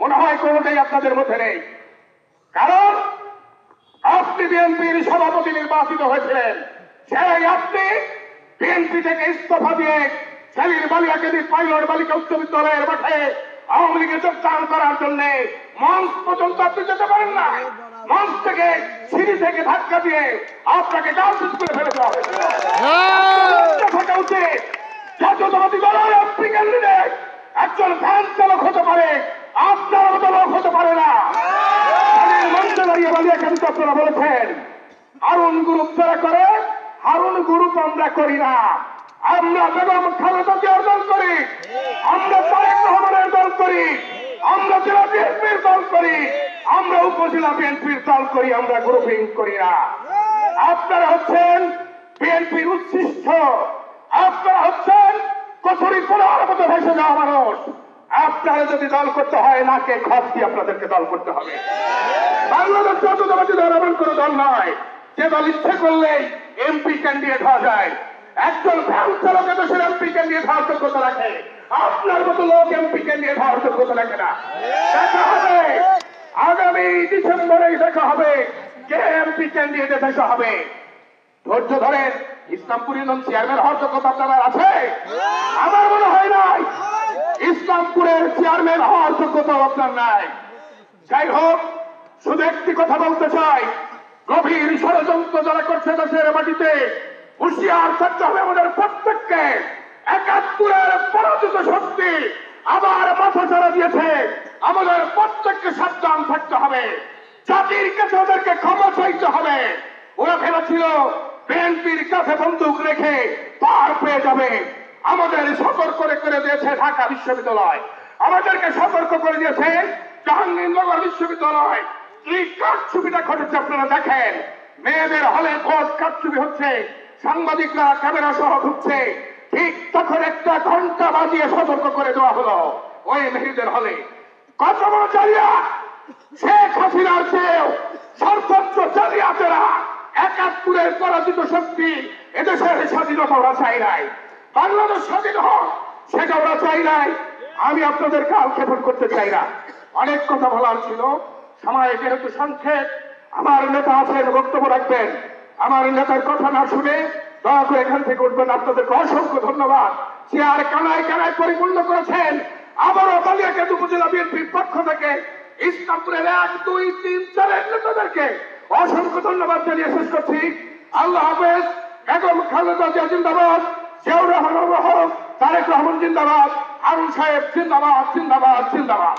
মনে হয় কোনোটাই আপনাদের মধ্যে নেই। কারণ আপনি বিএনপির সভাপতি নির্বাচিত হয়েছিলেন, সেই আপনি বিএনপি থেকে ইস্তফা দিয়ে ছেলির বালিয়াকে পাইলট বালিকা উচ্চ বিদ্যালয়ের মাঠে আওয়ামী লীগে যোগদান করার জন্য মঞ্চ পর্যন্ত আপনি যেতে পারেন না। মঞ্চ থেকে সিঁড়ি থেকে ধাক্কা দিয়ে আপনাকে গার্লস স্কুলে ফেলে দেওয়া হয়েছিল। থাকা উচিত জাতীয়তাবাদী দলের এমপি ক্যান্ডিডেট একজন ভ্যান চালক হতে পারে, আপনার মতো লোক হতে পারে না। মঞ্চে দাঁড়িয়ে বালিয়াকে আপনারা বলেছেন হারুন গ্রুপ যারা করে, হারুন গ্রুপ আমরা করি না। আমরা বেগম খালেদা জিয়ার দল করি, আমরা তারেক রহমানের দল করি, আমরা জেলা বিএনপির দল করি, আমরা উপজেলা বিএনপির দল করি, আমরা গ্রুপিং করি না। আপনারা হচ্ছেন বিএনপির উচ্ছিষ্ট, আপনারা হচ্ছেন কচুরি কোলার মতো ভেসে যাওয়া মানুষ। আপনারা যদি দল করতে হয় নাকে খত দিয়ে আপনাদেরকে দল করতে হবে। বাংলাদেশ জাতীয়তাবাদী দল এমন কোন দল নয় যে দল ইচ্ছে করলেই এমপি ক্যান্ডিডেট হওয়া যায়। একজন ভ্যান চালক দেশের এমপি ক্যান্ডিডেট হওয়ার যোগ্যতা রাখে, আপনার মতো লোক এমপি ক্যান্ডিডেট হওয়ার যোগ্যতা রাখে না। দেখা হবে আগামী ডিসেম্বরে, দেখা হবে কে এমপি ক্যান্ডিডেট দেখা হবে। ধৈর্য ধরেন। ইসলামপুর ইউনিয়ন চেয়ারম্যান হওয়ার যোগ্যতা আপনার আছে? আমার মনে হয় নাই। ইসলামপুরের চেয়ারম্যান হওয়ার যোগ্যতা আপনার নাই। যাই হোক, শুধু একটি কথা বলতে চাই, গভীর ষড়যন্ত্র যারা করছে দেশের মাটিতে হুঁশিয়ার থাকতে হবে আমাদের প্রত্যেককে। ৭১-এর পরাজিত শক্তি আবার মাথা চাড়া দিয়েছে, আমাদের প্রত্যেককে সাবধান থাকতে হবে। জাতির কাছে ওদেরকে ক্ষমা চাইতে হবে। ওরা ভেবেছিল বিএনপির কাছে বন্দুক রেখে পার পেয়ে যাবে। আমাদের সতর্ক করে দিয়েছে ঢাকা বিশ্ববিদ্যালয়, আমাদেরকে সতর্ক করে দিয়েছে জাহাঙ্গীরনগর বিশ্ববিদ্যালয়। এই কারচুপিটা ঘটেছে আপনারা দেখেন। মেয়েদের হলে ভোট কারচুপি হচ্ছে, সাংবাদিকরা ক্যামেরা সহ ঢুকছে, ঠিক তখন একটা ঘন্টা বাজিয়ে সতর্ক করে দেওয়া হলো ওই মেয়েদের হলে। কত বড় জালিয়াত! শেখ হাসিনার চেয়েও সর্বোচ্চ জালিয়াতেরা ৭১-এর পরাজিত শক্তি এদেশের স্বাধীনতা ওরা চাই নাই, বাংলাদেশ স্বাধীন হোক সেটা ওরা চাই নাই। আমি আপনাদের কাল ক্ষেপণ করতে চাই না, অনেক কথা বলার ছিল, সময় যেহেতু সংক্ষেপ। আমার নেতা আছেন, বক্তব্য রাখবেন। আমার নেতার কথা না শুনে দয়া করে এখান থেকে উঠবেন। আপনাদেরকে অসংখ্য ধন্যবাদ। চেয়ার কানায় কানায় পরিপূর্ণ করেছেন। আবারও বালিয়াঘাট উপজেলা বিএনপির পক্ষ থেকে ইসলামপুরের ১, ২, ৩, ৪ নেতাদেরকে অসংখ্য ধন্যবাদ জানিয়ে শেষ করছি। আল্লাহ হাফেজ। বেগম খালেদা জিয়া জিন্দাবাদ, জিয়াউর রহমান, তারেক রহমান জিন্দাবাদ, হারুন সাহেব জিন্দাবাদ, জিন্দাবাদ, জিন্দাবাদ।